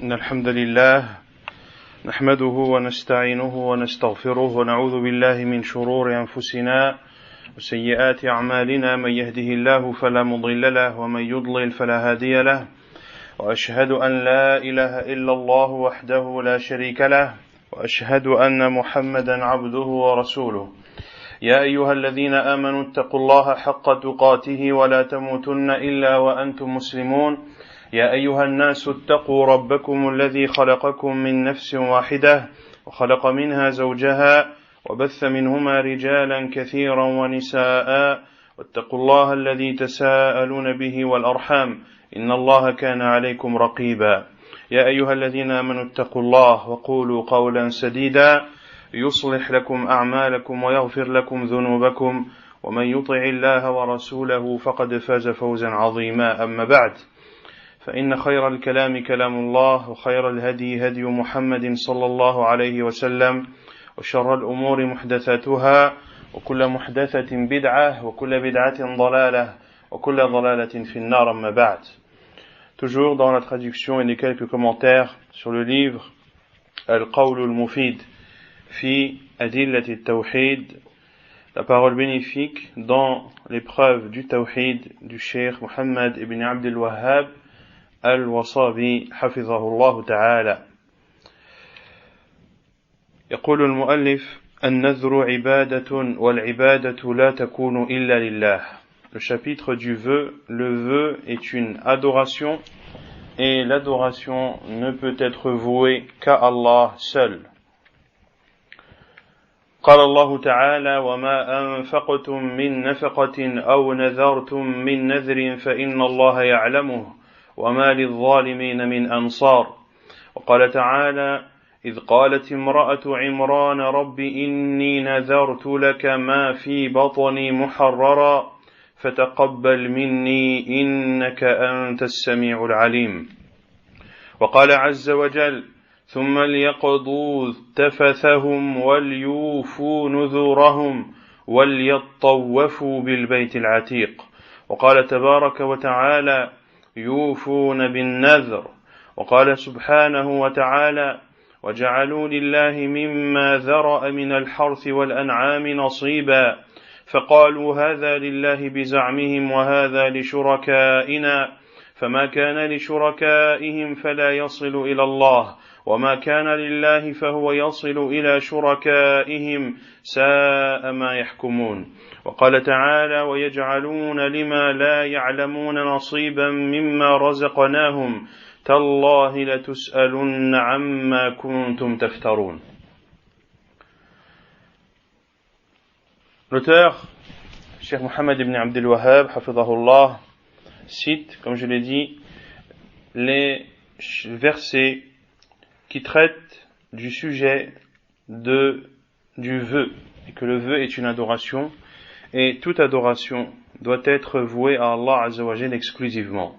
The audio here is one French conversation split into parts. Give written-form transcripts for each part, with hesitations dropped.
إن الحمد لله نحمده ونستعينه ونستغفره ونعوذ بالله من شرور أنفسنا وسيئات أعمالنا من يهده الله فلا مضل له ومن يضلل فلا هادي له وأشهد أن لا إله إلا الله وحده لا شريك له وأشهد أن محمدا عبده ورسوله يا أيها الذين آمنوا اتقوا الله حق تقاته ولا تموتن إلا وأنتم مسلمون يا أيها الناس اتقوا ربكم الذي خلقكم من نفس واحدة وخلق منها زوجها وبث منهما رجالا كثيرا ونساء واتقوا الله الذي تساءلون به والأرحام إن الله كان عليكم رقيبا يا أيها الذين آمنوا اتقوا الله وقولوا قولا سديدا يصلح لكم أعمالكم ويغفر لكم ذنوبكم ومن يطع الله ورسوله فقد فاز فوزا عظيما أما بعد فإن خير الكلام كلام الله وخير الهدي هدي محمد صلى الله عليه وسلم وشر الأمور محدثاتها وكل محدثة بدعة وكل بدعة ضلالة وكل ضلالة في النار أما بعد. Toujours dans la traduction et les quelques commentaires sur le livre Al-Qawl al-Mufid fi Adillati al-Tawhid, la parole bénéfique dans l'épreuve du Tawhid du Cheikh Muhammad ibn Abdul Wahhab الوصابي حفظه الله تعالى. يقول المؤلف النذر عبادة والعبادة لا تكون إلا لله. Le chapitre du vœu, le vœu est une adoration et l'adoration ne peut être vouée qu'à Allah seul. قال الله تعالى وما أنفقتم من نفقة أو نذرتم من نذر فإن الله يعلمه وما للظالمين من أنصار. وقال تعالى إذ قالت امرأة عمران رب إني نذرت لك ما في بطني محررا فتقبل مني إنك أنت السميع العليم. وقال عز وجل ثم ليقضوا تفثهم وليوفوا نذورهم وليطوفوا بالبيت العتيق. وقال تبارك وتعالى يوفون بالنذر. وقال سبحانه وتعالى وجعلوا لله مما ذرأ من الحرث والأنعام نصيبا فقالوا هذا لله بزعمهم وهذا لشركائنا فما كان لشركائهم فلا يصل إلى الله وما كان لله فهو يصل إلى شركائهم ساء ما يحكمون. وقال تعالى ويجعلون لما لا يعلمون نصيبا مما رزقناهم تالله لتسألن عما كنتم تفترون. L'auteur, Cheikh Muhammad ibn Abdul Wahhab, hafidhahullah, cite, comme je l'ai dit, les versets qui traitent du sujet du vœu, et que le vœu est une adoration, et toute adoration doit être vouée à Allah Azza wa Jal exclusivement.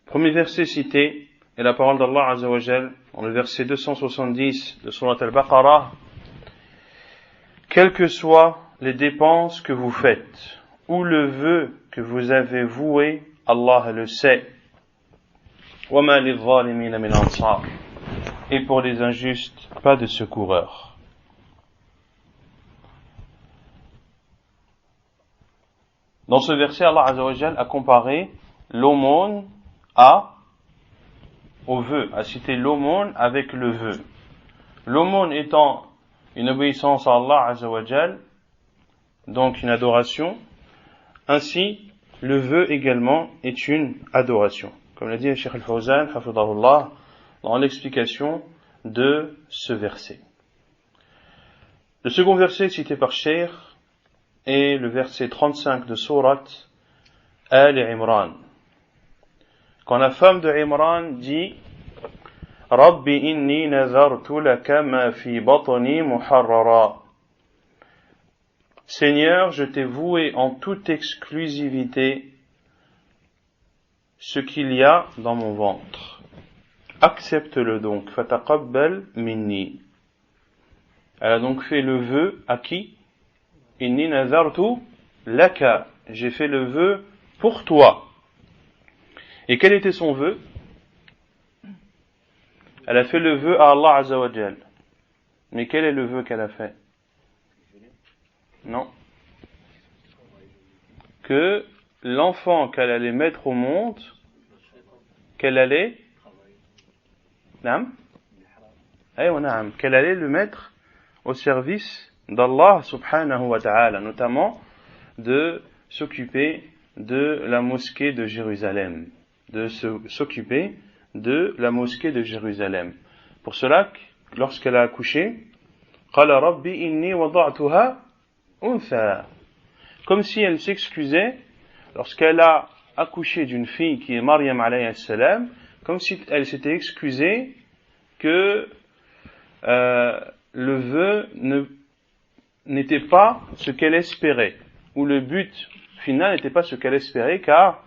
Premier verset cité est la parole d'Allah Azza wa Jal, dans le verset 270 de Surat Al-Baqarah. Quelles que soient les dépenses que vous faites, ou le vœu que vous avez voué, Allah le sait. وَمَا لِلظَّالِمِينَ مِنْ أَنصَارٍ. Et pour les injustes, pas de secoureurs. Dans ce verset, Allah Azza wa Jal a comparé l'aumône au vœu, a cité l'aumône avec le vœu. L'aumône étant une obéissance à Allah Azza wa Jal, donc une adoration, ainsi le vœu également est une adoration. Comme l'a dit le Cheikh Al-Fawzan, hafidhahullah, dans l'explication de ce verset. Le second verset cité par Cheikh est le verset 35 de Surat Al-Imran. Quand la femme de Imran dit Rabbi inni nazartu laka ma fi batni muharrara. Seigneur, je t'ai voué en toute exclusivité ce qu'il y a dans mon ventre. Accepte-le donc. Fataqabbal minni. Elle a donc fait le vœu à qui? Inni nazartu laka. J'ai fait le vœu pour toi. Et quel était son vœu? Elle a fait le vœu à Allah Azza wa Jal. Mais quel est le vœu qu'elle a fait? Non. Que l'enfant qu'elle allait mettre au monde, qu'elle allait qu'elle allait le mettre au service d'Allah subhanahu wa ta'ala, notamment de s'occuper de la mosquée de Jérusalem, s'occuper de la mosquée de Jérusalem. Pour cela, lorsqu'elle a accouché, qala rabbi inni wada'tuha untha, comme si elle s'excusait lorsqu'elle a accouché d'une fille qui est Maryam alayhi salam, comme si elle s'était excusée que le vœu n'était pas ce qu'elle espérait, ou le but final n'était pas ce qu'elle espérait, car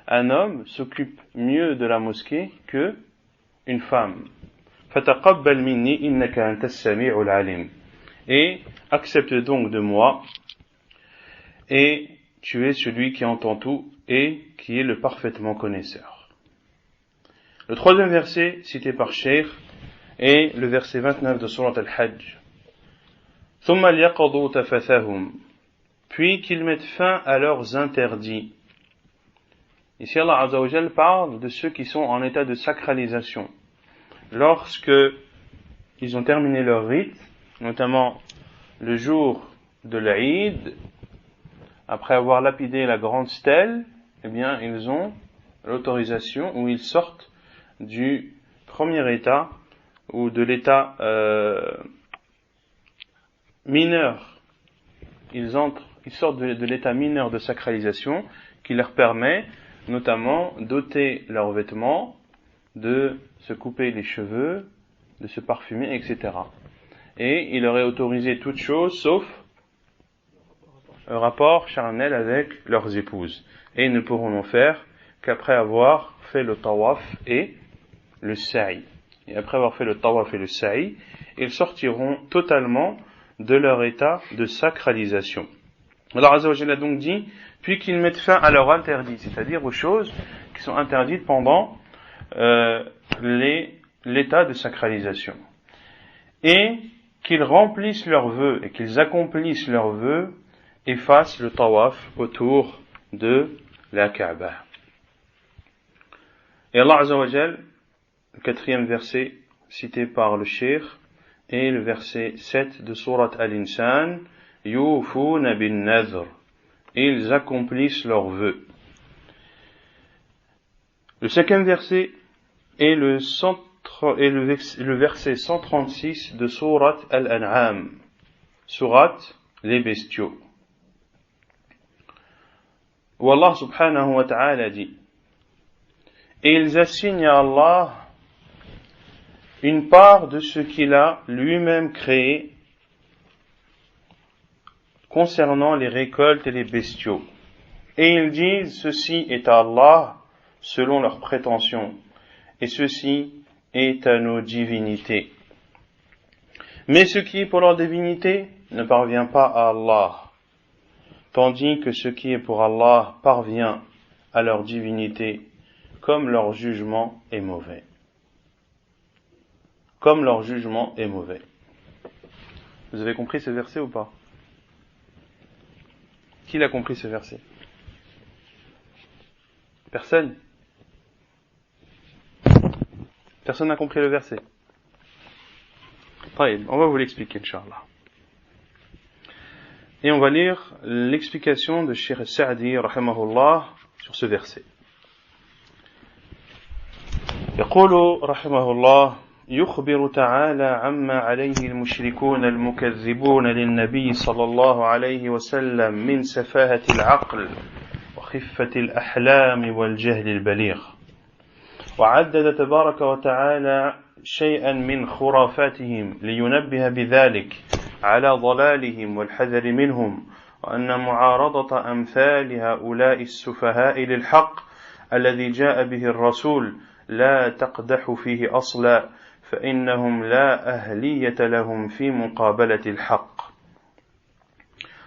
un homme s'occupe mieux de la mosquée que une femme. Fataqabbal minni innaka antas sami'ul alim. Et accepte donc de moi, et tu es celui qui entend tout et qui est le parfaitement connaisseur. Le troisième verset cité par Cheikh est le verset 29 de Surat Al-Hajj. Thumma liyaqadu tafathahum, puis qu'ils mettent fin à leurs interdits. Ici Allah Azza wa Jal parle de ceux qui sont en état de sacralisation. Lorsque ils ont terminé leur rite, notamment le jour de l'Aïd, après avoir lapidé la grande stèle, eh bien ils ont l'autorisation, ou ils sortent du premier état, ou de l'état mineur. Ils sortent de l'état mineur de sacralisation qui leur permet notamment d'ôter leurs vêtements, de se couper les cheveux, de se parfumer, etc. Et il leur est autorisé toute chose sauf un rapport charnel avec leurs épouses. Et ils ne pourront en faire qu'après avoir fait le tawaf et le sa'i. Et après avoir fait le tawaf et le sa'i, ils sortiront totalement de leur état de sacralisation. Allah Azza wa Jalla a donc dit, puis qu'ils mettent fin à leur interdit, c'est-à-dire aux choses qui sont interdites pendant l'état de sacralisation. Et qu'ils remplissent leurs vœux et qu'ils accomplissent leurs vœux et fassent le tawaf autour de la Kaaba. Et Allah Azza wa Jalla, le quatrième verset cité par le Cheikh, et le verset 7 de Surat Al-Insan, Yufuna bin nadhr, ils accomplissent leurs vœux. Le cinquième verset est le verset 136 de Surat Al-An'am, Surat les bestiaux, où Allah subhanahu wa ta'ala dit, et ils assignent à Allah une part de ce qu'il a lui-même créé concernant les récoltes et les bestiaux. Et ils disent, ceci est à Allah selon leurs prétentions, et ceci est à nos divinités. Mais ce qui est pour leur divinité ne parvient pas à Allah, tandis que ce qui est pour Allah parvient à leur divinité, comme leur jugement est mauvais. Comme leur jugement est mauvais. Vous avez compris ce verset ou pas? Qui l'a compris ce verset? Personne? Personne n'a compris le verset? On va vous l'expliquer, Inch'Allah. Et on va lire l'explication de Cheikh Sa'di, rahimahullah, sur ce verset. يقول رحمه الله يخبر تعالى عما عليه المشركون المكذبون للنبي صلى الله عليه وسلم من سفاهة العقل وخفة الأحلام والجهل البليغ وعدد تبارك وتعالى شيئا من خرافاتهم لينبه بذلك على ضلالهم والحذر منهم وأن معارضة أمثال هؤلاء السفهاء للحق الذي جاء به الرسول لا تقدح فيه أصلا فإنهم لا أهلية لهم في مقابلة الحق.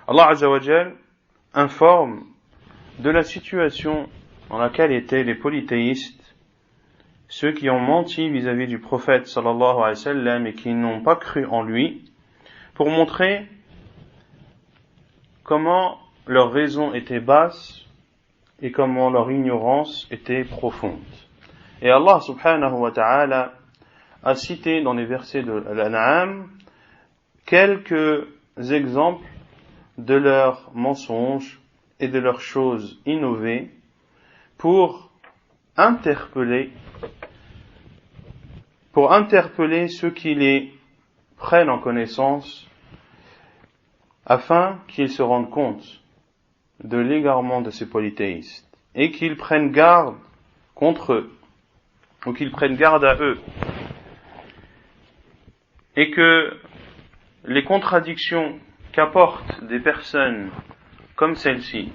Allah Azza wa Jal informe de la situation dans laquelle étaient les polythéistes ceux qui ont menti vis-à-vis du prophète sallallahu alayhi wa sallam et qui n'ont pas cru en lui, pour montrer comment leur raison était basse et comment leur ignorance était profonde. Et Allah subhanahu wa ta'ala a cité dans les versets de l'An'am quelques exemples de leurs mensonges et de leurs choses innovées pour interpeller ceux qui les prennent en connaissance afin qu'ils se rendent compte de l'égarement de ces polythéistes et qu'ils prennent garde contre eux ou qu'ils prennent garde à eux et que les contradictions qu'apportent des personnes comme celle-ci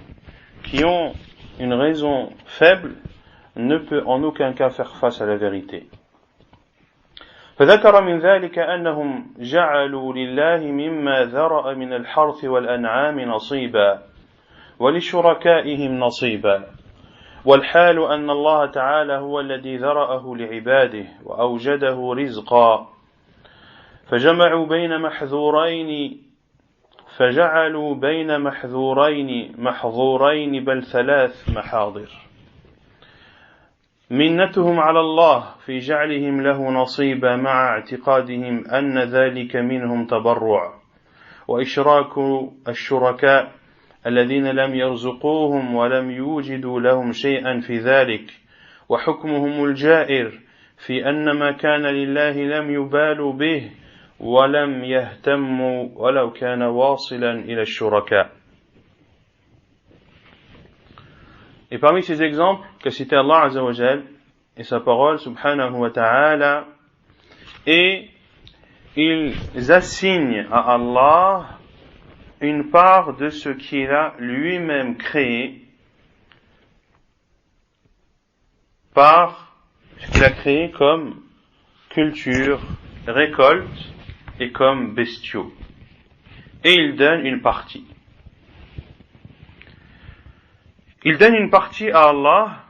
qui ont une raison faible ne peut en aucun cas faire face à la vérité. فذكر من ذلك أنهم جعلوا لله مما ذرأ من الحرث والأنعام نصيبا ولشركائهم نصيبا والحال أن الله تعالى هو الذي ذرأه لعباده وأوجده رزقا فجعلوا بين محظورين بل 3 محاضر منتهم على الله في جعلهم له نصيبا مع اعتقادهم أن ذلك منهم تبرع وإشراك الشركاء الذين لم يرزقوهم ولم يوجدوا لهم شيئا في ذلك وحكمهم الجائر في أن ما كان لله لم يبالوا به ولم يهتموا ولو كان واصلا إلى الشركاء. Et parmi ces exemples qu'a cité Allah Azza wa Jal et sa parole subhanahu wa ta'ala, et ils assignent à Allah une part de ce qu'il a lui-même créé par ce qu'il a créé comme culture, récolte et comme bestiaux. Et il donne une partie. Il donne une partie à Allah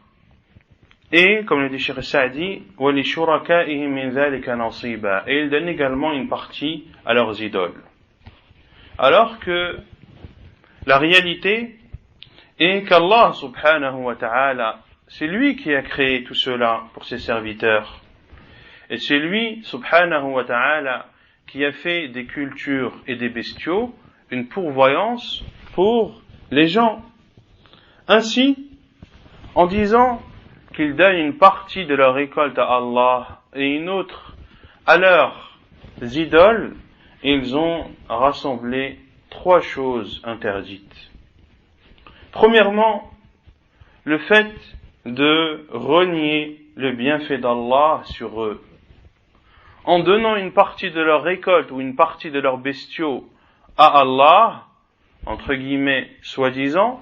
et, comme le dit Cheikh Saadi, وَلِشُرَكَائِهِمْ مِنْ ذَلِكَ نَصِيبًا, et il donne également une partie à leurs idoles. Alors que la réalité est qu'Allah subhanahu wa ta'ala, c'est lui qui a créé tout cela pour ses serviteurs. Et c'est lui subhanahu wa ta'ala qui a fait des cultures et des bestiaux une pourvoyance pour les gens. Ainsi, en disant qu'ils donnent une partie de leur récolte à Allah et une autre à leurs idoles, ils ont rassemblé 3 choses interdites. Premièrement, le fait de renier le bienfait d'Allah sur eux. En donnant une partie de leur récolte ou une partie de leurs bestiaux à Allah, entre guillemets, soi-disant,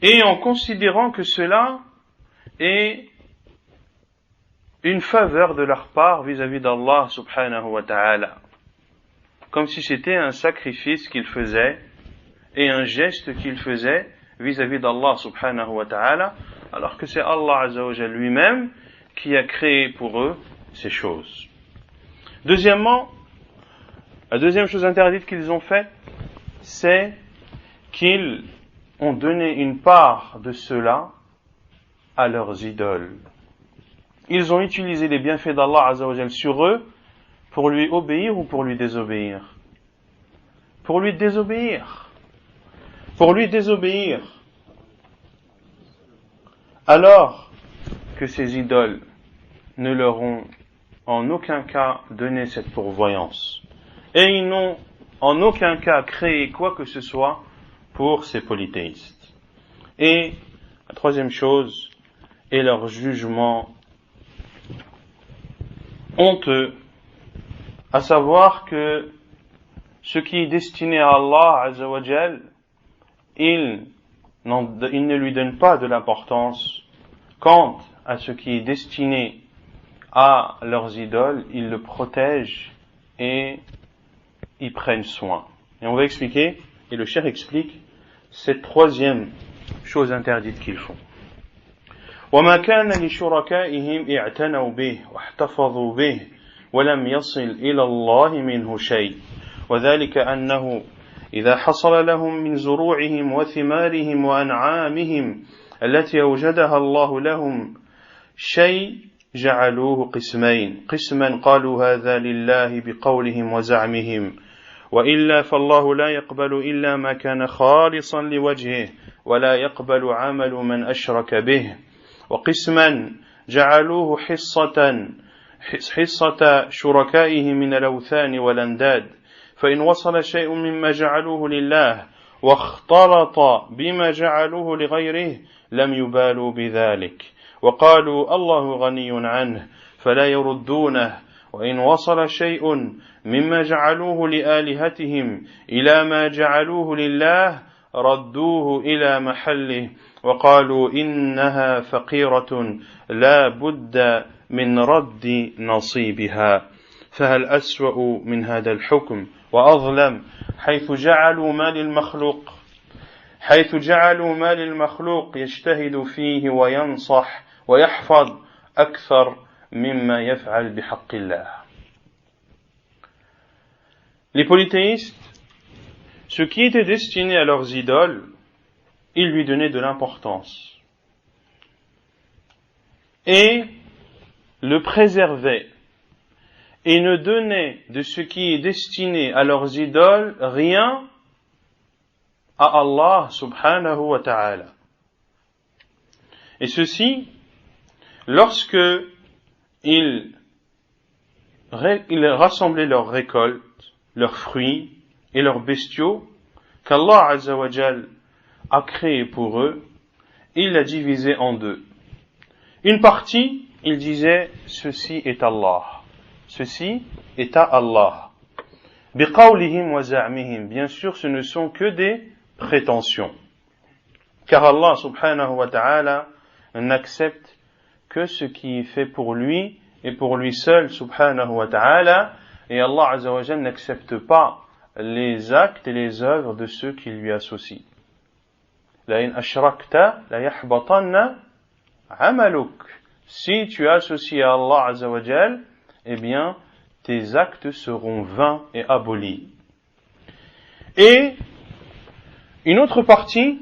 et en considérant que cela est une faveur de leur part vis-à-vis d'Allah subhanahu wa ta'ala. Comme si c'était un sacrifice qu'ils faisaient et un geste qu'ils faisaient vis-à-vis d'Allah subhanahu wa ta'ala, alors que c'est Allah azza wa jalla lui-même qui a créé pour eux ces choses. Deuxièmement, la deuxième chose interdite qu'ils ont faite, c'est qu'ils ont donné une part de cela à leurs idoles. Ils ont utilisé les bienfaits d'Allah Azza wa Jal sur eux pour lui obéir ou pour lui désobéir. Pour lui désobéir. Pour lui désobéir. Alors que ces idoles ne leur ont en aucun cas donné cette pourvoyance. Et ils n'ont en aucun cas créé quoi que ce soit pour ces polythéistes. Et la troisième chose est leur jugement honteux, à savoir que ce qui est destiné à Allah Azza wa Jal, ils ne lui donnent pas de l'importance. Quant à ce qui est destiné à leurs idoles, ils le protègent et y prennent soin. Et on va expliquer, et le cheikh explique, cette troisième chose interdite qu'ils font. وما كان لشركائهم اعتنوا به واحتفظوا به ولم يصل إلى الله منه شيء وذلك أنه إذا حصل لهم من زروعهم وثمارهم وأنعامهم التي أوجدها الله لهم شيء جعلوه قسمين قسما قالوا هذا لله بقولهم وزعمهم وإلا فالله لا يقبل إلا ما كان خالصا لوجهه ولا يقبل عمل من أشرك به وقسما جعلوه حصة شركائه من الأوثان والأنداد فإن وصل شيء مما جعلوه لله واختلط بما جعلوه لغيره لم يبالوا بذلك وقالوا الله غني عنه فلا يردونه وإن وصل شيء مما جعلوه لآلهتهم إلى ما جعلوه لله ردوه إلى محله وقالوا إنها فقيرة لا بد من رد نصيبها فهل أسوأ من هذا الحكم وأظلم حيث جعلوا ما للمخلوق يجتهد فيه وينصح ويحفظ أكثر مما يفعل بحق الله. Les polythéistes, ce qui était destiné à leurs idoles, ils lui donnaient de l'importance et le préservaient et ne donnaient de ce qui est destiné à leurs idoles rien à Allah subhanahu wa ta'ala. Et ceci, lorsque ils rassemblaient leurs récoltes, leurs fruits et leurs bestiaux qu'Allah azza wa jal a créés pour eux, il l'a divisé en deux. Une partie, il disait ceci est Allah, ceci est à Allah. Biqawlihim wa za'mihim, bien sûr ce ne sont que des prétentions, car Allah subhanahu wa ta'ala n'accepte que ce qui est fait pour lui et pour lui seul subhanahu wa ta'ala, et Allah azza wa jal n'accepte pas les actes et les œuvres de ceux qui lui associent. La in ashrakta la yahbatanna amaluk. Si tu associes à Allah azza wa jal, eh bien tes actes seront vains et abolis. Et une autre partie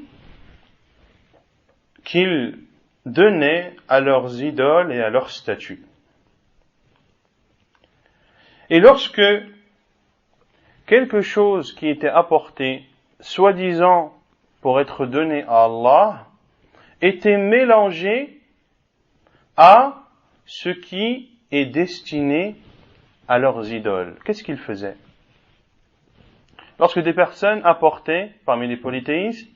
qu'ils donnaient à leurs idoles et à leurs statues. Et lorsque quelque chose qui était apporté, soi-disant pour être donné à Allah, était mélangé à ce qui est destiné à leurs idoles, qu'est-ce qu'ils faisaient? Lorsque des personnes apportaient, parmi les polythéistes,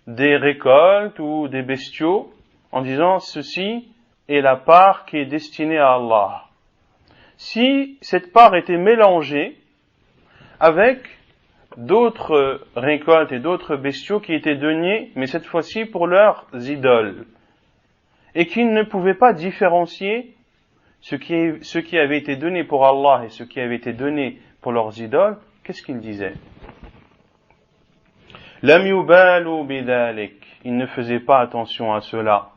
des récoltes ou des bestiaux, en disant ceci est la part qui est destinée à Allah. Si cette part était mélangée avec d'autres récoltes et d'autres bestiaux qui étaient donnés, mais cette fois-ci pour leurs idoles, et qu'ils ne pouvaient pas différencier ce qui avait été donné pour Allah et ce qui avait été donné pour leurs idoles, qu'est-ce qu'ils disaient? Lam yubalu bidhalik. Ils ne faisaient pas attention à cela.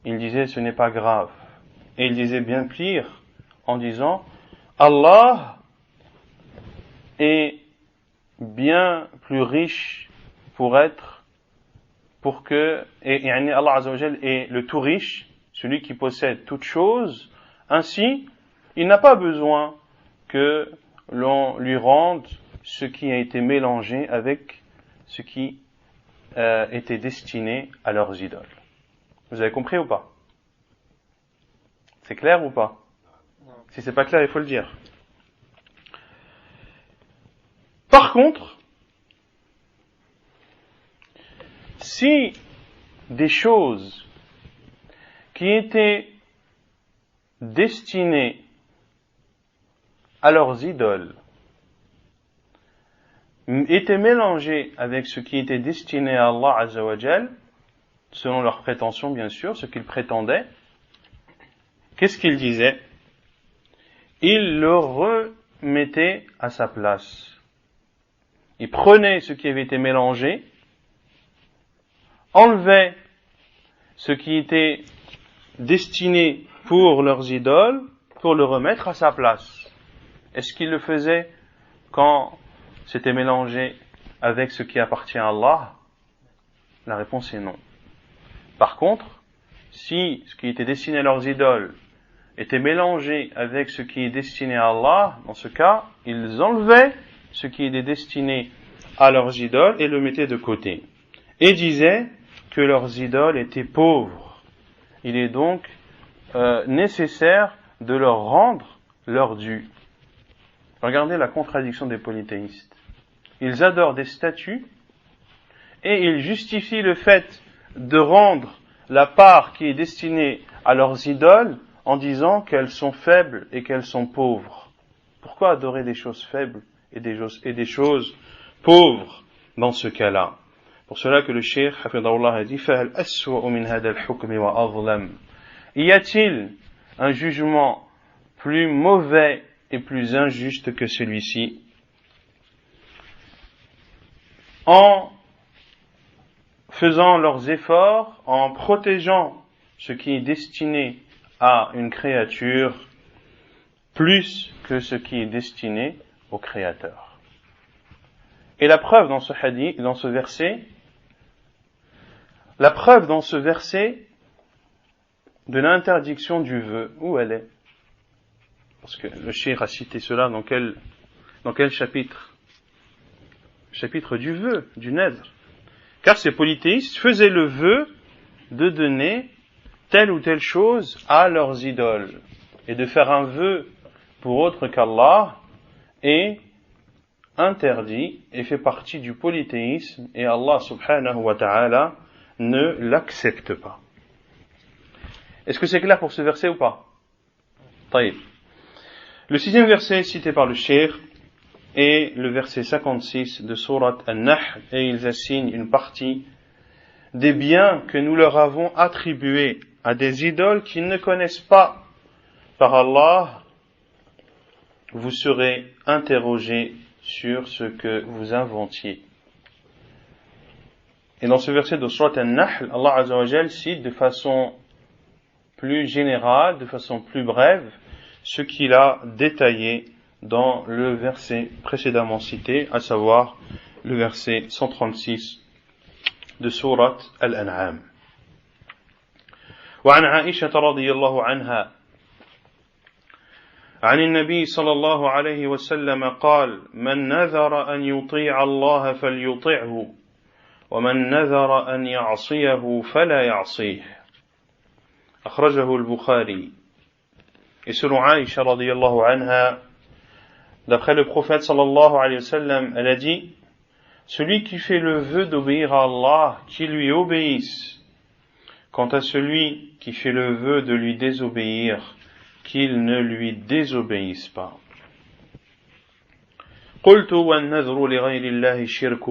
Ils disaient ce n'est pas grave. Et ils disaient bien pire en disant Allah est bien plus riche et Allah Azza wa Jal est le tout riche, celui qui possède toutes choses. Ainsi, il n'a pas besoin que l'on lui rende ce qui a été mélangé avec ce qui était destiné à leurs idoles. Vous avez compris ou pas? C'est clair ou pas? Si c'est pas clair, il faut le dire. Par contre, si des choses qui étaient destinées à leurs idoles étaient mélangées avec ce qui était destiné à Allah Azza wa Jal, selon leurs prétentions bien sûr, ce qu'ils prétendaient, qu'est-ce qu'ils disaient? Ils le remettaient à sa place. Ils prenaient ce qui avait été mélangé, enlevaient ce qui était destiné pour leurs idoles pour le remettre à sa place. Est-ce qu'ils le faisaient quand c'était mélangé avec ce qui appartient à Allah? La réponse est non. Par contre, si ce qui était destiné à leurs idoles était mélangé avec ce qui est destiné à Allah, dans ce cas, ils enlevaient ce qui était destiné à leurs idoles et le mettaient de côté. Et disaient que leurs idoles étaient pauvres. Il est donc nécessaire de leur rendre leur dû. Regardez la contradiction des polythéistes. Ils adorent des statues et ils justifient le fait de rendre la part qui est destinée à leurs idoles en disant qu'elles sont faibles et qu'elles sont pauvres. Pourquoi adorer des choses faibles et des choses pauvres dans ce cas-là? Pour cela que le cheikh hafidahullah a dit فَهَلْ أَسْوَأُ مِنْ هَذَا الْحُكْمِ وَأَظْلَمُ. Y a-t-il un jugement plus mauvais et plus injuste que celui-ci? En faisant leurs efforts, en protégeant ce qui est destiné à une créature plus que ce qui est destiné au Créateur. Et la preuve dans ce hadith, dans ce verset, de l'interdiction du vœu, où elle est? Parce que le cheikh a cité cela dans quel chapitre? Le chapitre du vœu, du nadr. Car ces polythéistes faisaient le vœu de donner telle ou telle chose à leurs idoles. Et de faire un vœu pour autre qu'Allah est interdit et fait partie du polythéisme, et Allah subhanahu wa ta'ala ne l'accepte pas. Est-ce que c'est clair pour ce verset ou pas? Taïb. Le 6e verset cité par le cheikh est le verset 56 de Surat An-Nahl, et ils assignent une partie des biens que nous leur avons attribués à des idoles qu'ils ne connaissent pas par Allah. Vous serez interrogés sur ce que vous inventiez. Et dans ce verset de Surat An-Nahl, Allah Azza wa Jal cite de façon plus générale, de façon plus brève, ce qu'il a détaillé dans le verset précédemment cité, à savoir le verset 136 de Surat Al-An'am. وعن عائشة رضي الله عنها عن النبي صلى الله عليه وسلم قال من نذر أن يطيع الله فليطعه ومن نذر أن يعصيه فلا يعصيه أخرجه البخاري. Et selon Aïcha radiyallahu anha, d'après le prophète sallallahu alayhi wa sallam, elle a dit: celui qui fait le vœu d'obéir à Allah, qui lui obéisse. Quant à celui qui fait le vœu de lui désobéir, qu'il ne lui désobéisse pas. قلت والنذر لغير الله شرك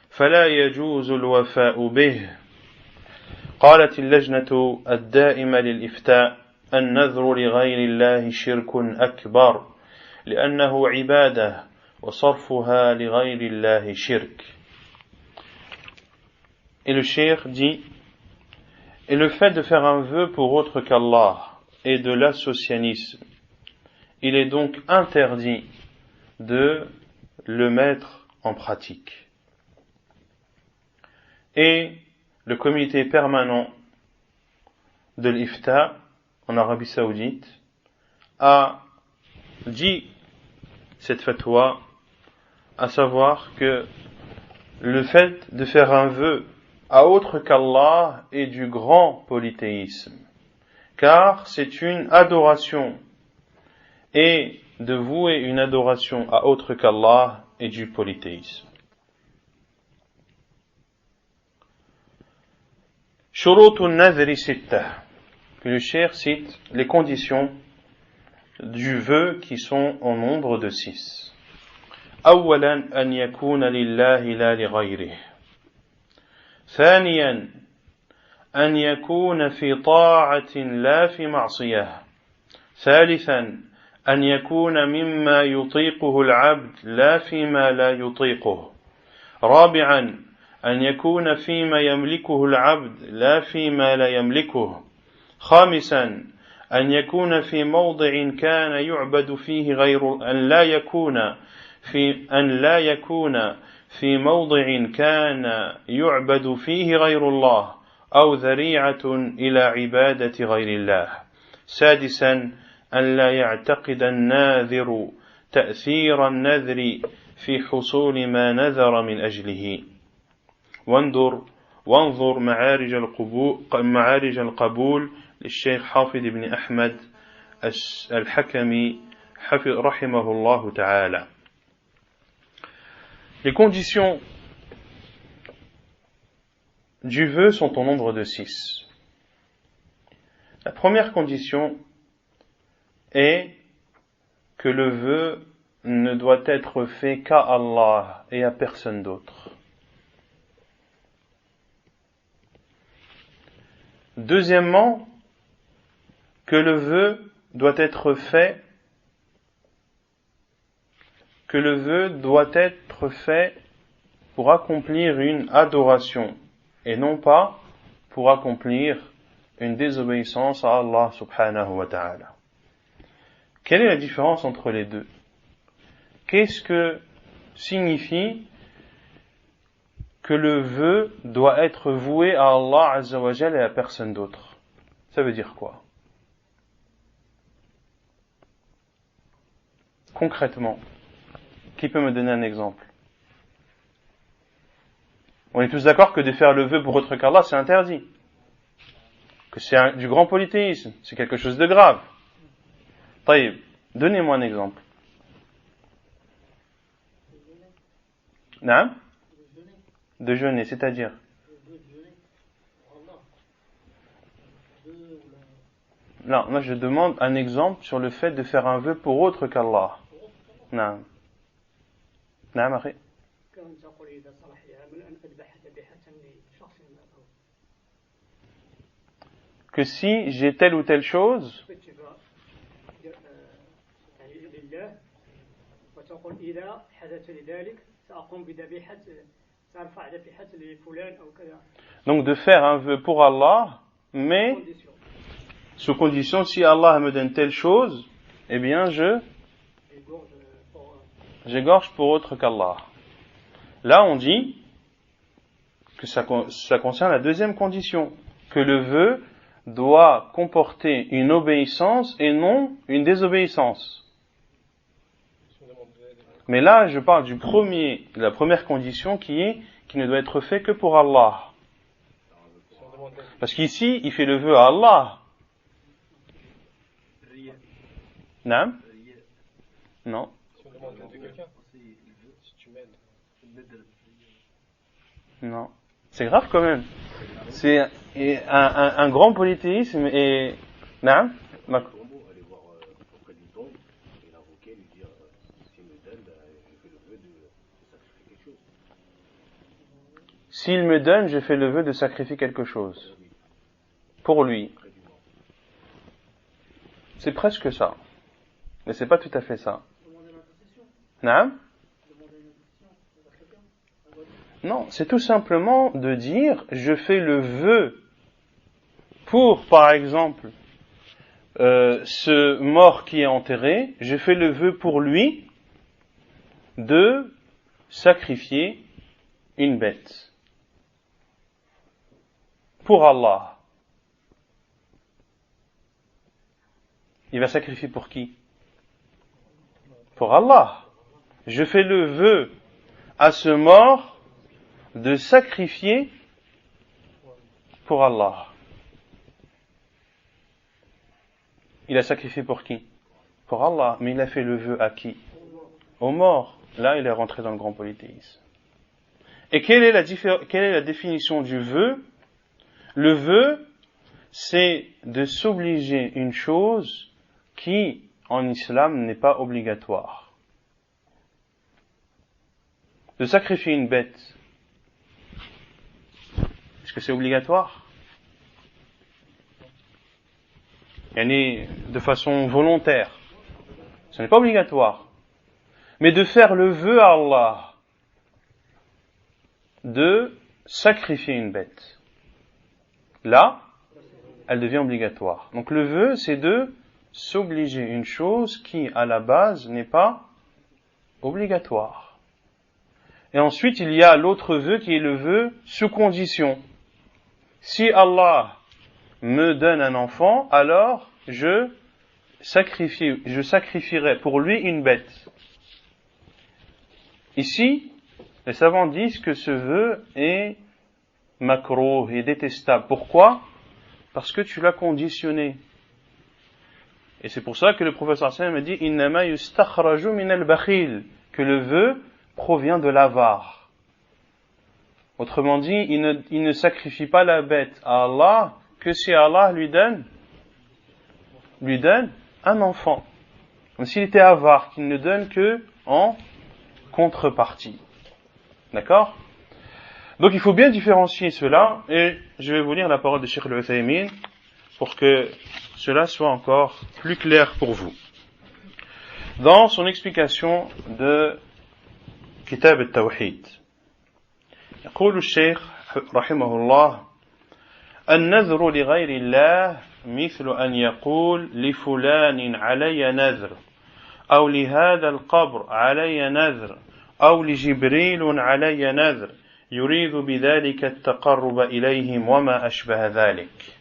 فلا يجوز الوفاء به. قالت اللجنة الدائمة للإفتاء النذر لغير الله شرك أكبر لأنه عبادة وصرفها لغير الله شرك. Et le cheikh dit: et le fait de faire un vœu pour autre qu'Allah et de l'associanisme, il est donc interdit de le mettre en pratique. Et le comité permanent de l'Ifta en Arabie Saoudite a dit cette fatwa, à savoir que le fait de faire un vœu à autre qu'Allah est du grand polythéisme, car c'est une adoration, et de vouer une adoration à autre qu'Allah est du polythéisme. شروط النذر ستة. Puis le cheikh cite les conditions du vœu qui sont en nombre de 6. أولا أن يكون لله لا لغيره. ثانيا أن يكون في طاعة لا في معصية. ثالثا أن يكون مما يطيقه العبد لا فيما لا يطيقه. رابعا أن يكون فيما يملكه العبد لا فيما لا يملكه. خامسا أن يكون في موضع كان يعبد فيه غير أن لا يكون في موضع كان يعبد فيه غير الله أو ذريعة إلى عبادة غير الله. سادسا أن لا يعتقد الناذر تأثير النذر في حصول ما نذر من أجله. وانظر معارج القبول للشيخ حافظ بن أحمد الحكمي رحمه الله تعالى. Les conditions du vœu sont au nombre de 6. La première condition est que le vœu ne doit être fait qu'à Allah et à personne d'autre. Deuxièmement, que le vœu doit être fait pour accomplir une adoration et non pas pour accomplir une désobéissance à Allah subhanahu wa ta'ala. Quelle est la différence entre les deux? Qu'est-ce que signifie que le vœu doit être voué à Allah azza wa jalla et à personne d'autre? Ça veut dire quoi? Concrètement, qui peut me donner un exemple? On est tous d'accord que de faire le vœu pour autre qu'Allah, c'est interdit. Que c'est du grand polythéisme, c'est quelque chose de grave. Taïb, donnez-moi un exemple. Naam? De jeûner, c'est-à-dire? Non, moi je demande un exemple sur le fait de faire un vœu pour autre qu'Allah. Naam. Naam, akhi. Que si j'ai telle ou telle chose, donc de faire un vœu pour Allah, mais sous condition, si Allah me donne telle chose, eh bien j'égorge pour autre qu'Allah. Là on dit que ça concerne la deuxième condition, que le vœu doit comporter une obéissance et non une désobéissance. Mais là, je parle de la première condition qui ne doit être fait que pour Allah. Parce qu'ici, il fait le vœu à Allah. Non? Non. Non. C'est grave quand même. C'est un grand polythéisme et... Non? S'il me donne, je fais le vœu de sacrifier quelque chose. Pour lui. C'est presque ça. Mais c'est pas tout à fait ça. Non? Non, c'est tout simplement de dire, je fais le vœu pour, par exemple, ce mort qui est enterré, je fais le vœu pour lui de sacrifier une bête. Pour Allah. Il va sacrifier pour qui? Pour Allah. Je fais le vœu à ce mort de sacrifier pour Allah. Il a sacrifié pour qui? Pour Allah. Mais il a fait le vœu à qui? Au mort. Là, il est rentré dans le grand polythéisme. Et quelle est la définition du vœu? Le vœu, c'est de s'obliger une chose qui, en islam, n'est pas obligatoire. De sacrifier une bête, est-ce que c'est obligatoire? De façon volontaire. Ce n'est pas obligatoire. Mais de faire le vœu à Allah de sacrifier une bête, là, elle devient obligatoire. Donc le vœu, c'est de s'obliger une chose qui, à la base, n'est pas obligatoire. Et ensuite, il y a l'autre vœu qui est le vœu sous condition. Si Allah me donne un enfant, alors je sacrifierai pour lui une bête. Ici, les savants disent que ce vœu est makrouh, est détestable. Pourquoi ? Parce que tu l'as conditionné. Et c'est pour ça que le professeur sallam a dit innama yustakhraju min al-bakhil, que le vœu provient de l'avare. Autrement dit, il ne sacrifie pas la bête à Allah que si Allah lui donne un enfant. Comme s'il était avare, qu'il ne donne que en contrepartie. D'accord ? Donc il faut bien différencier cela, et je vais vous lire la parole de Cheikh al-Uthaymin pour que cela soit encore plus clair pour vous. Dans son explication de Kitab al-Tawhid, يقول الشيخ رحمه الله النذر لغير الله مثل أن يقول لفلان علي نذر أو لهذا القبر علي نذر أو لجبريل علي نذر يريد بذلك التقرب إليهم وما أشبه ذلك.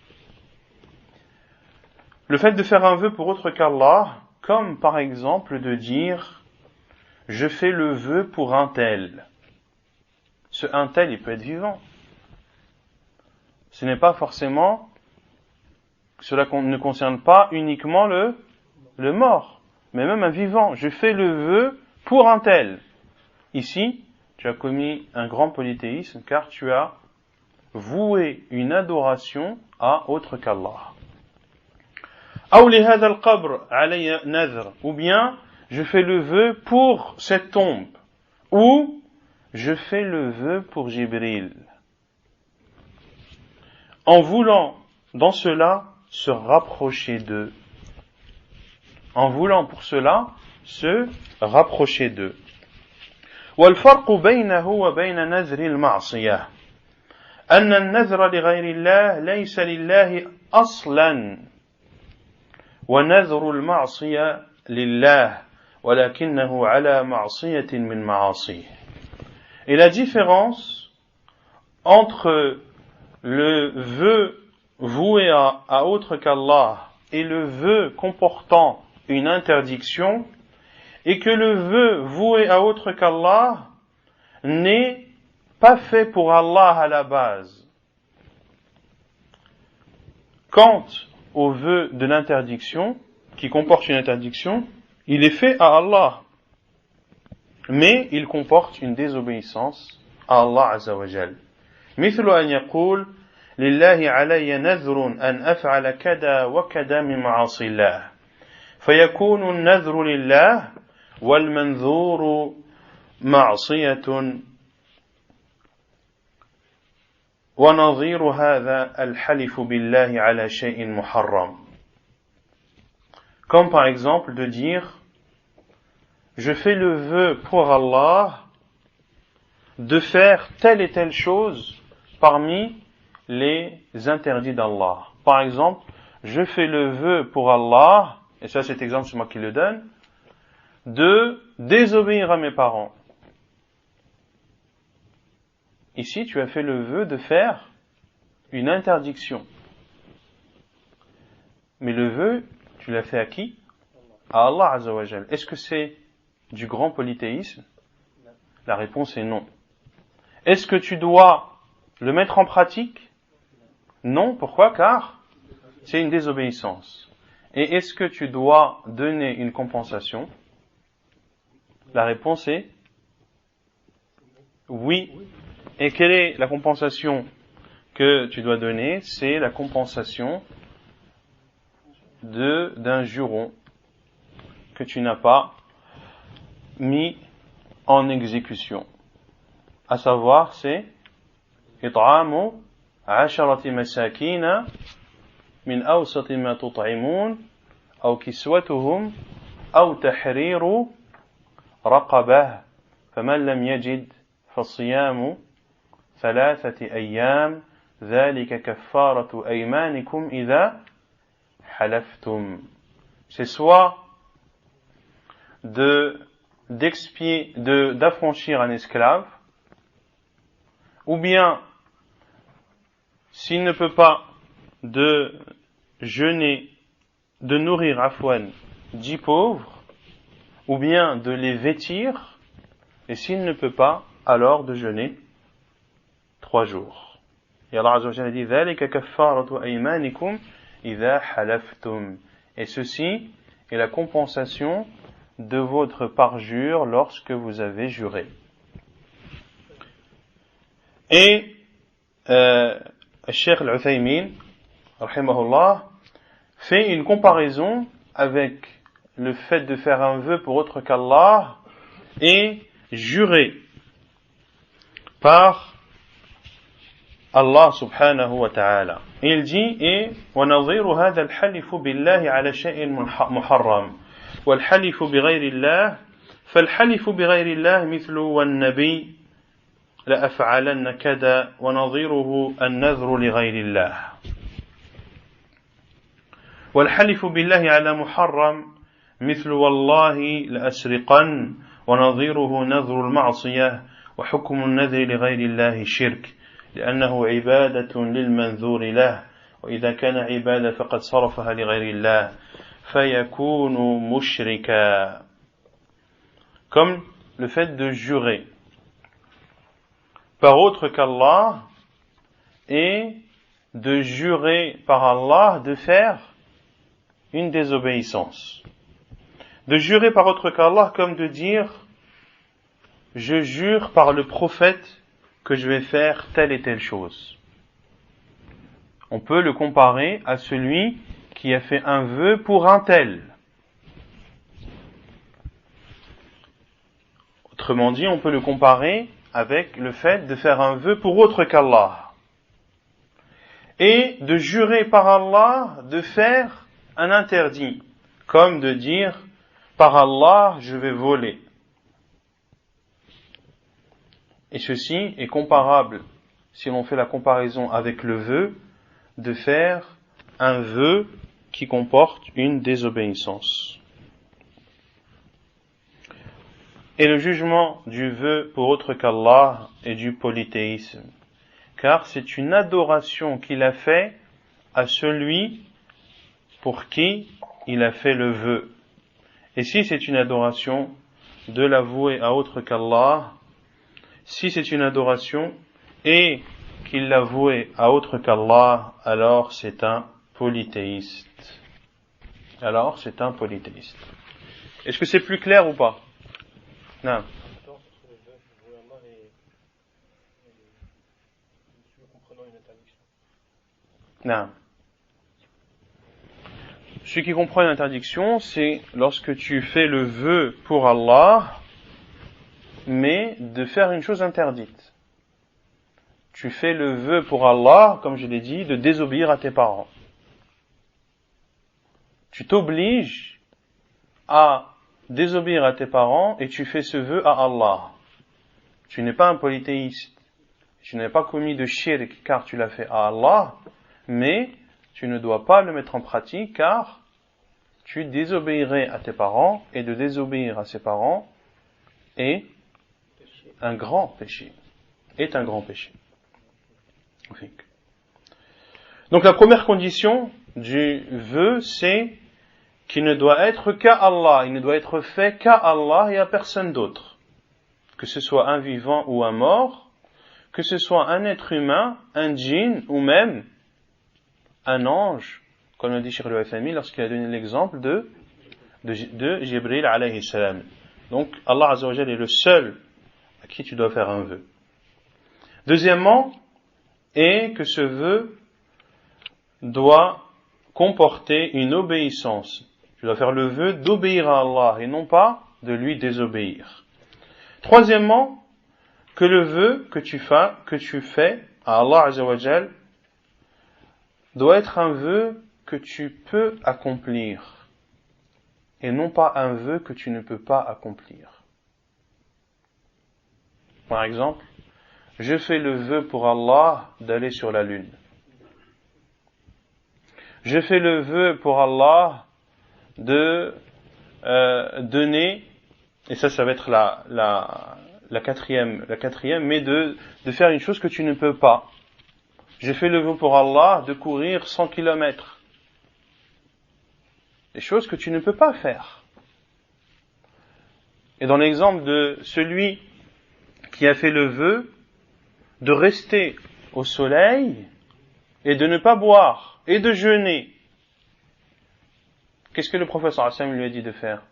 Le fait de faire un vœu pour autre qu'Allah, comme par exemple de dire « Je fais le vœu pour un tel ». Ce un tel, il peut être vivant. Ce n'est pas forcément, cela ne concerne pas uniquement le mort, mais même un vivant. Je fais le vœu pour un tel. Ici, tu as commis un grand polythéisme car tu as voué une adoration à autre qu'Allah. Ou bien, je fais le vœu pour cette tombe. Ou, je fais le vœu pour Jibril. En voulant, dans cela, se rapprocher d'eux. En voulant pour cela, se rapprocher d'eux. والفرق بينه وبين نذر المعصية أن النذر لغير الله ليس لله أصلا ونذر المعصية لله ولكنه على معصية من معاصيه. Et la différence entre le vœu voué à autre qu'Allah et le vœu comportant une interdiction et que le vœu voué à autre qu'Allah n'est pas fait pour Allah à la base. Quant au vœu de l'interdiction, qui comporte une interdiction, il est fait à Allah, mais il comporte une désobéissance à Allah Azza wa Jal. مثل أن يقول لله علي نذر أن أفعل كذا وكذا من معاصي الله فيكون النذر لله والمنذور معصية ونظير هذا الحلف بالله على شيء محرم. Comme par exemple de dire je fais le vœu pour Allah de faire telle et telle chose parmi les interdits d'Allah. Par exemple, je fais le vœu pour Allah, et ça cet exemple c'est moi qui le donne, de désobéir à mes parents. Ici, tu as fait le vœu de faire une interdiction. Mais le vœu, tu l'as fait à qui ? À Allah Azza wa Jal. Est-ce que c'est du grand polythéisme ? La réponse est non. Est-ce que tu dois le mettre en pratique ? Non. Pourquoi ? Car c'est une désobéissance. Et est-ce que tu dois donner une compensation ? La réponse est oui. Et quelle est la compensation que tu dois donner ? C'est la compensation d'un juron que tu n'as pas mis en exécution. À savoir, c'est إطعام 10 مساكين من أوسط ما تطعمون أو كسوتهم أو تحرير رقبة فمن لم يجد فالصيام ثلاثة أيام ذلك كفارة أيمانكم إذا حلفتم. C'est soit d'affranchir un esclave, ou bien, s'il ne peut pas, de jeûner, de nourrir afwan 10 pauvres, ou bien de les vêtir, et s'il ne peut pas, alors de jeûner 3 jours. Et Allah Azza wa Jalla dit ذَلِكَ كَفَّارَةُ أَيْمَانِكُمْ إِذَا حَلَفْتُمْ. Et ceci est la compensation de votre parjure lorsque vous avez juré. Et Cheikh Al-Uthaymin rahimahullah fait une comparaison avec le fait de faire un vœu pour autre qu'Allah et jurer par Allah subhanahu wa ta'ala. Il dit et وَنَظِيرُ هَذَا الْحَلِفُ بِاللَّهِ عَلَى شَيْءٍ مُحَرَّمٍ وَالْحَلِفُ بِغَيْرِ اللَّهِ فَالْحَلِفُ بِغَيْرِ اللَّهِ مِثْلُ وَالنَّبِيِّ لَأَفْعَلَنَّ كَذَا وَنَظِيرُهُ النَّذْرُ لِغَيْرِ اللَّهِ والحلف بالله على محرم مثل والله لأسرقن ونظيره نذر المعصية وحكم النذر لغير الله شرك لأنه عبادة للمنذور له وإذا كان عبادة فقد صرفها لغير الله فيكون مشركا. Comme le fait de jurer par autre qu'Allah et de jurer par Allah de faire une désobéissance. De jurer par autre qu'Allah comme de dire je jure par le prophète que je vais faire telle et telle chose. On peut le comparer à celui qui a fait un vœu pour un tel. Autrement dit, on peut le comparer avec le fait de faire un vœu pour autre qu'Allah. Et de jurer par Allah de faire un interdit, comme de dire par Allah je vais voler. Et ceci est comparable, si l'on fait la comparaison avec le vœu, de faire un vœu qui comporte une désobéissance. Et le jugement du vœu pour autre qu'Allah est du polythéisme, car c'est une adoration qu'il a fait à celui pour qui il a fait le vœu. Et si c'est une adoration, de l'avouer à autre qu'Allah, si c'est une adoration et qu'il l'a voué à autre qu'Allah, alors c'est un polythéiste. Est-ce que c'est plus clair ou pas? Non. Non. Ce qui comprend une interdiction, c'est lorsque tu fais le vœu pour Allah, mais de faire une chose interdite. Tu fais le vœu pour Allah, comme je l'ai dit, de désobéir à tes parents. Tu t'obliges à désobéir à tes parents et tu fais ce vœu à Allah. Tu n'es pas un polythéiste. Tu n'as pas commis de shirk car tu l'as fait à Allah, mais tu ne dois pas le mettre en pratique car tu désobéirais à tes parents et de désobéir à ses parents est un grand péché. Donc la première condition du vœu, c'est qu'il ne doit être qu'à Allah, il ne doit être fait qu'à Allah et à personne d'autre. Que ce soit un vivant ou un mort, que ce soit un être humain, un djinn ou même un ange, comme l'a dit Cheikh Al-Uthaymin lorsqu'il a donné l'exemple de Jibril alayhi salam. Donc Allah Azza wa Jalla est le seul à qui tu dois faire un vœu. Deuxièmement, est que ce vœu doit comporter une obéissance. Tu dois faire le vœu d'obéir à Allah et non pas de lui désobéir. Troisièmement, que le vœu que tu fais à Allah Azza wa Jalla doit être un vœu que tu peux accomplir et non pas un vœu que tu ne peux pas accomplir. Par exemple, je fais le vœu pour Allah d'aller sur la lune. Je fais le vœu pour Allah de donner, et ça va être la quatrième, mais de faire une chose que tu ne peux pas. Je fais le vœu pour Allah de courir 100 kilomètres. Des choses que tu ne peux pas faire. Et dans l'exemple de celui qui a fait le vœu de rester au soleil et de ne pas boire et de jeûner, qu'est-ce que le prophète sallallahu alayhi wa sallam lui a dit de faire?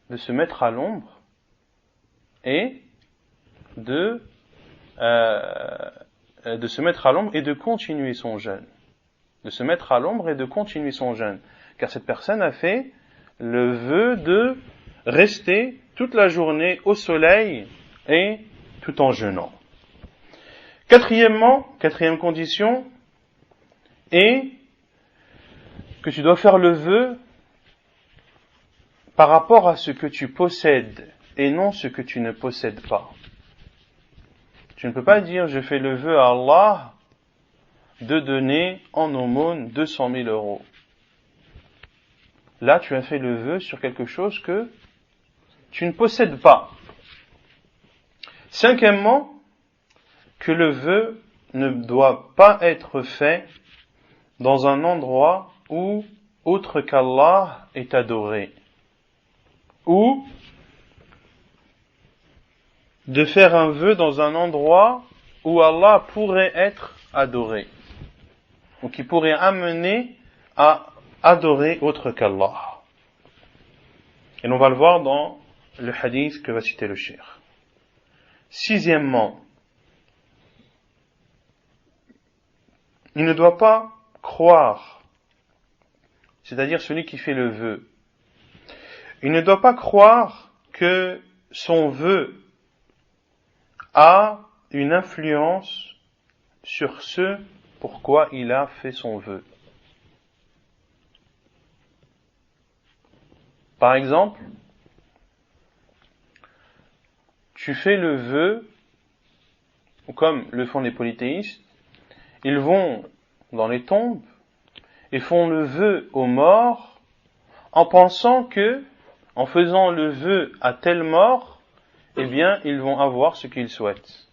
De se mettre à l'ombre et de se mettre à l'ombre et de continuer son jeûne. De se mettre à l'ombre et de continuer son jeûne. Car cette personne a fait le vœu de rester toute la journée au soleil et tout en jeûnant. Quatrième condition est que tu dois faire le vœu par rapport à ce que tu possèdes et non ce que tu ne possèdes pas. Tu ne peux pas dire je fais le vœu à Allah de donner en aumône 200 000 euros. Là, tu as fait le vœu sur quelque chose que tu ne possèdes pas. Cinquièmement, que le vœu ne doit pas être fait dans un endroit où autre qu'Allah est adoré. Ou de faire un vœu dans un endroit où Allah pourrait être adoré. Ou qui pourrait amener à adorer autre qu'Allah. Et l'on va le voir dans le hadith que va citer le cheikh. Sixièmement, il ne doit pas croire, c'est-à-dire celui qui fait le vœu, il ne doit pas croire que son vœu a une influence sur ce pourquoi il a fait son vœu. Par exemple, tu fais le vœu, ou comme le font les polythéistes, ils vont dans les tombes et font le vœu aux morts en pensant que, en faisant le vœu à tel mort, eh bien, ils vont avoir ce qu'ils souhaitent.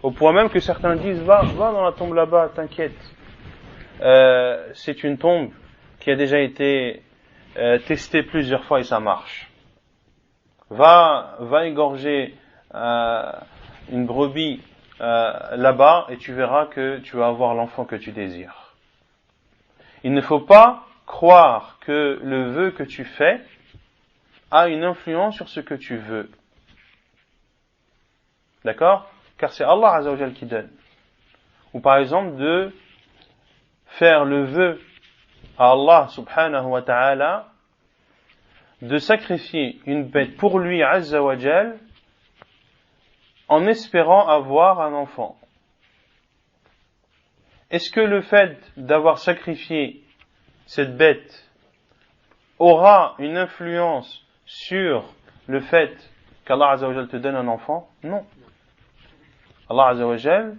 Au point même que certains disent, va dans la tombe là-bas, t'inquiète. C'est une tombe qui a déjà été testée plusieurs fois et ça marche. Va égorger une brebis là-bas et tu verras que tu vas avoir l'enfant que tu désires. Il ne faut pas croire que le vœu que tu fais a une influence sur ce que tu veux. D'accord? Car c'est Allah Azza wa Jal qui donne. Ou par exemple de faire le vœu à Allah subhanahu wa ta'ala de sacrifier une bête pour lui Azza wa Jal en espérant avoir un enfant. Est-ce que le fait d'avoir sacrifié cette bête aura une influence sur le fait qu'Allah Azza wa Jal te donne un enfant? Non. Allah Azza wa Jal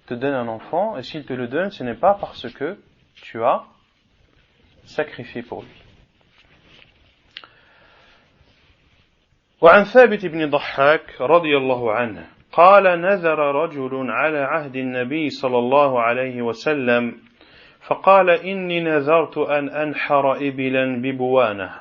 te donne un enfant, et s'il te le donne, ce n'est pas parce que tu as sacrifié pour lui. وعن ثابت بن ضحاك رضي الله عنه قال نذر رجل على عهد النبي صلى الله عليه وسلم فقال إني نذرت أن أنحر إبلا ببوانة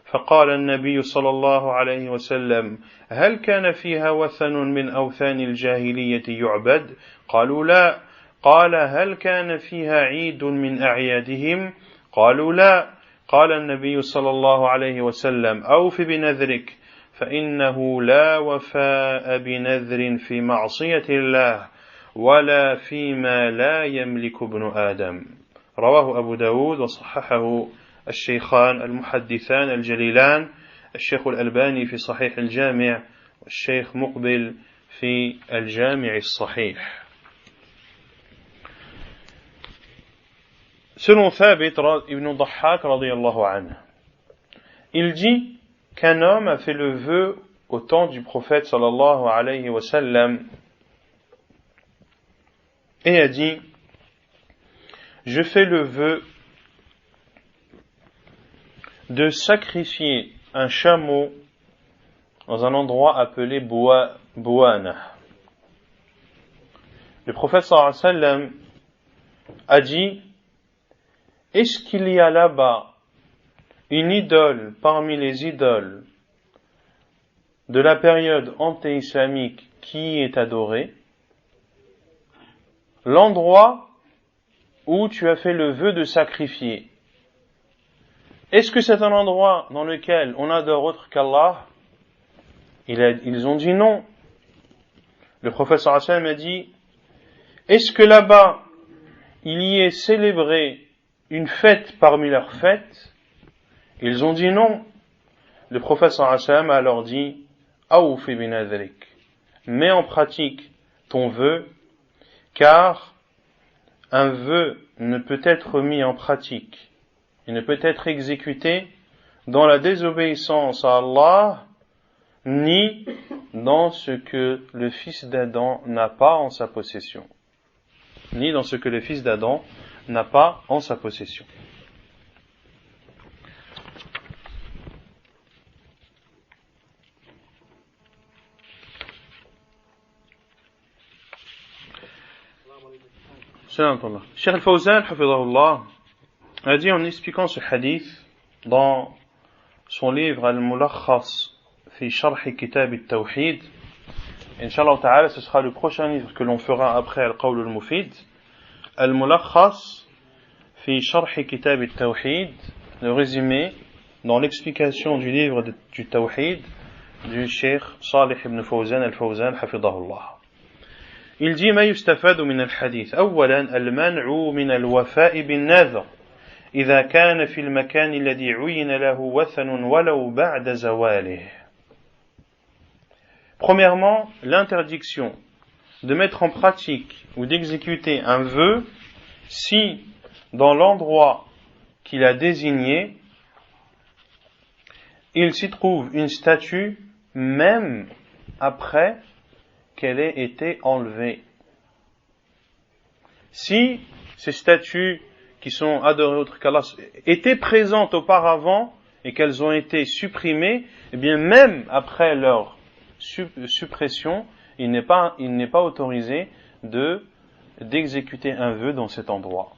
فقال النبي صلى الله عليه وسلم هل كان فيها وثن من أوثان الجاهلية يعبد؟ قالوا لا. قال هل كان فيها عيد من أعيادهم؟ قالوا لا. قال النبي صلى الله عليه وسلم أوف بنذرك فإنه لا وفاء بنذر في معصية الله ولا فيما لا يملك ابن آدم. رواه أبو داود وصححه الشيخان المحدثان الجليلان الشيخ الألباني في صحيح الجامع والشيخ مقبل في الجامع الصحيح. Selon Thabit ibn Dhahhak radiyallahu anhu, il dit qu'un homme a fait le vœu au temps du prophète sallallahu alayhi wa sallam et a dit: je fais le vœu de sacrifier un chameau dans un endroit appelé Bouana. Le prophète sallallahu alayhi wa sallam a dit: est-ce qu'il y a là-bas une idole parmi les idoles de la période anté-islamique qui est adorée? L'endroit où tu as fait le vœu de sacrifier, est-ce que c'est un endroit dans lequel on adore autre qu'Allah? Ils ont dit non. Le prophète sallallahu alayhi wa sallam a dit: est-ce que là-bas il y est célébré une fête parmi leurs fêtes? Ils ont dit non. Le prophète sallallahu alayhi wa sallam a alors dit: awfi binadrik, mets en pratique ton vœu, car un vœu ne peut être mis en pratique, il ne peut être exécuté dans la désobéissance à Allah, ni dans ce que le fils d'Adam n'a pas en sa possession. Ni dans ce que le fils d'Adam n'a pas en sa possession. Cheikh Al-Fawzan, hafidhahullah, a dit en expliquant ce hadith dans son livre Al-Mulakhas fi Sharh Kitab Al-Tawhid. Inch'Allah ta'ala, ce sera le prochain livre que l'on fera après Al-Qawl Al-Mufid. Al-Mulakhas fi Sharh Kitab Al-Tawhid, le résumé dans l'explication du livre du Tawhid du Cheikh Salih ibn Fawzan Al-Fawzan, hafidhahullah. Il dit: ما يستفاد من الحديث أولا المنع من الوفاء بالنذر إذا كان في المكان الذي عين له وثن ولو بعد زواله. Premièrement, l'interdiction de mettre en pratique ou d'exécuter un vœu si dans l'endroit qu'il a désigné il s'y trouve une statue même après qu'elle ait été enlevée. Si ces statues qui sont adorées autre qu'Allah étaient présentes auparavant et qu'elles ont été supprimées, eh bien même après leur suppression, il n'est pas autorisé d'exécuter un vœu dans cet endroit.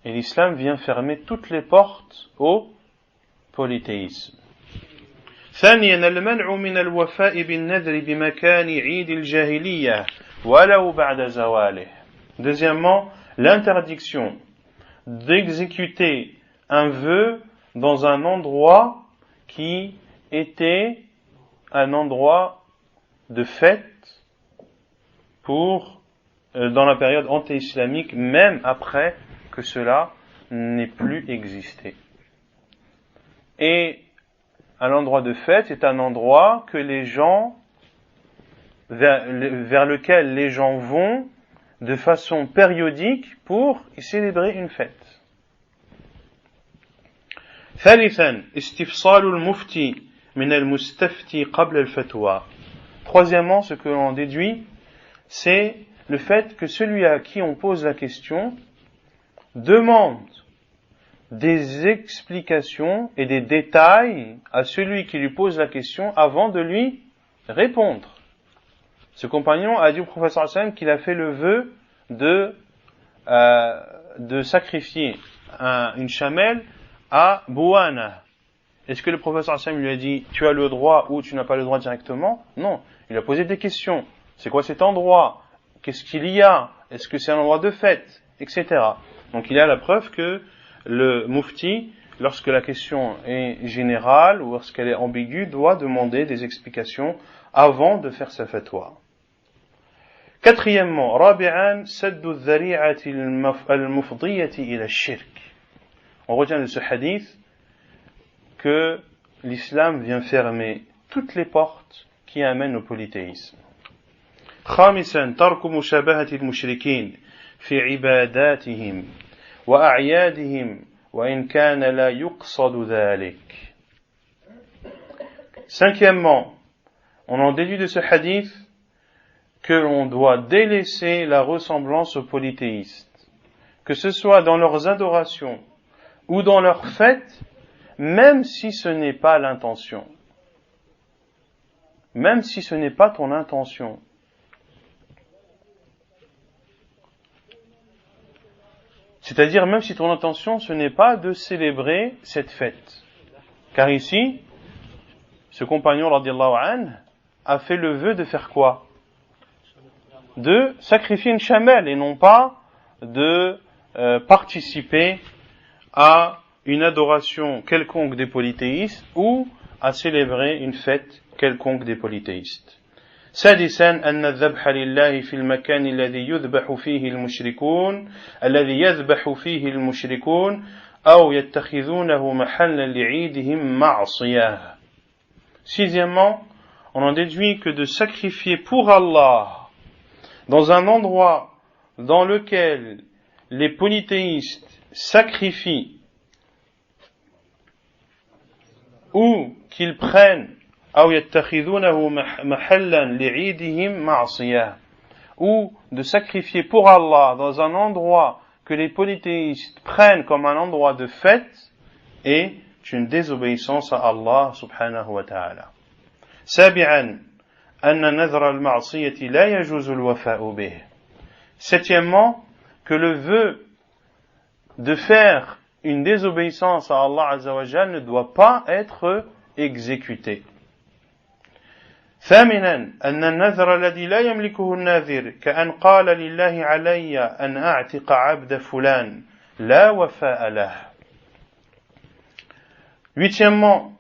Et l'islam vient fermer toutes les portes au polythéisme. ثانيا المنع من الوفاء بالنذر بمكان عيد الجاهلية ولو بعد زواله. Deuxièmement, l'interdiction d'exécuter un vœu dans un endroit qui était un endroit de fête dans la période anté-islamique, même après que cela n'ait plus existé. Et un endroit de fête est un endroit que les gens, vers lequel les gens vont de façon périodique pour y célébrer une fête. ثالثا استفصال المفتي من المستفتي قبل الفتوى. Troisièmement, ce que l'on déduit, c'est le fait que celui à qui on pose la question demande des explications et des détails à celui qui lui pose la question avant de lui répondre. Ce compagnon a dit au prophète sallallahu alayhi wa sallam qu'il a fait le vœu de sacrifier une chamelle à Bouana. Est-ce que le prophète sallallahu alayhi wa sallam lui a dit tu as le droit ou tu n'as pas le droit directement? Non, il a posé des questions. C'est quoi cet endroit? Qu'est-ce qu'il y a? Est-ce que c'est un endroit de fête? Etc. Donc il y a la preuve que le mufti, lorsque la question est générale ou lorsqu'elle est ambiguë, doit demander des explications avant de faire sa fatwa. Quatrièmement, رابعاً سد الذريعة المفضية إلى الشرك. On retient de ce hadith que l'islam vient fermer toutes les portes qui amènent au polythéisme. خامساً ترك مشابهة المشركين في عباداتهم وأعيادهم وإن كان لا يقصد ذلك. Cinquièmement, on en déduit de ce hadith que l'on doit délaisser la ressemblance aux polythéistes, que ce soit dans leurs adorations ou dans leurs fêtes, même si ce n'est pas l'intention. Même si ce n'est pas ton intention. C'est-à-dire même si ton intention ce n'est pas de célébrer cette fête. Car ici, ce compagnon radiyallahu anhu a fait le vœu de faire quoi? De sacrifier une chamelle et non pas de participer à une adoration quelconque des polythéistes ou à célébrer une fête quelconque des polythéistes. سادسا أن الذبح لله في المكان الذي يذبح فيه المشركون أو يتخذونه محلا لعيدهم معصية. Sixièmement, on en déduit que de sacrifier pour Allah dans un endroit dans lequel les polythéistes sacrifient ou qu'ils prennent أو يتخذونه محلا لعيدهم معصية, ou de sacrifier pour Allah dans un endroit que les polythéistes prennent comme un endroit de fête est une désobéissance à Allah subhanahu wa ta'ala. سابعا أن نذر المعصية لا يجوز الوفاء به. Septièmement, que le vœu de faire une désobéissance à Allah azza wa jal ne doit pas être exécuté. ثامنا أن النذر الذي لا يملكه الناذر كأن قال لله علي أن أعتق عبد فلان لا وفاء له. Huitièmement,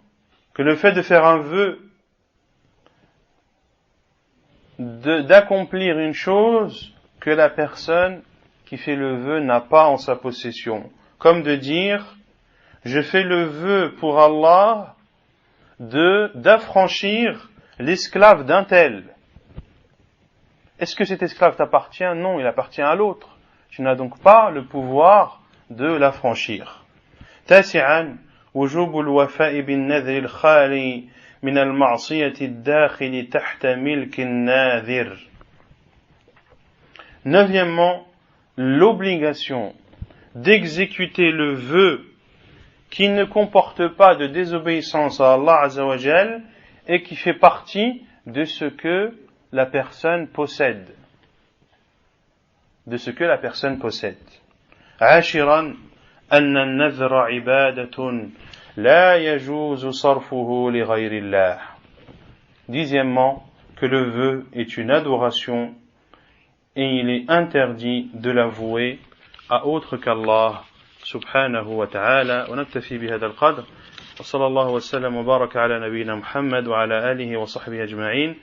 que le fait de faire un vœu d'accomplir une chose que la personne qui fait le vœu n'a pas en sa possession, comme de dire je fais le vœu pour Allah d'affranchir l'esclave d'un tel. Est-ce que cet esclave t'appartient? Non, il appartient à l'autre. Tu n'as donc pas le pouvoir de l'affranchir. تاسعا وجوب الوفاء بالنذر الخالي من المعصية الداخل تحت ملك الناذر. Neuvièmement, l'obligation d'exécuter le vœu qui ne comporte pas de désobéissance à Allah azza wa jal et qui fait partie de ce que la personne possède. De ce que la personne possède. عاشرا أن النذر عبادة لا يجوز صرفه لغير الله. Dixièmement, que le vœu est une adoration et il est interdit de l'avouer à autre qu'Allah subhanahu wa ta'ala. ونكتفي بهذا القدر وصلى الله وسلم وبارك على نبينا محمد وعلى آله وصحبه أجمعين.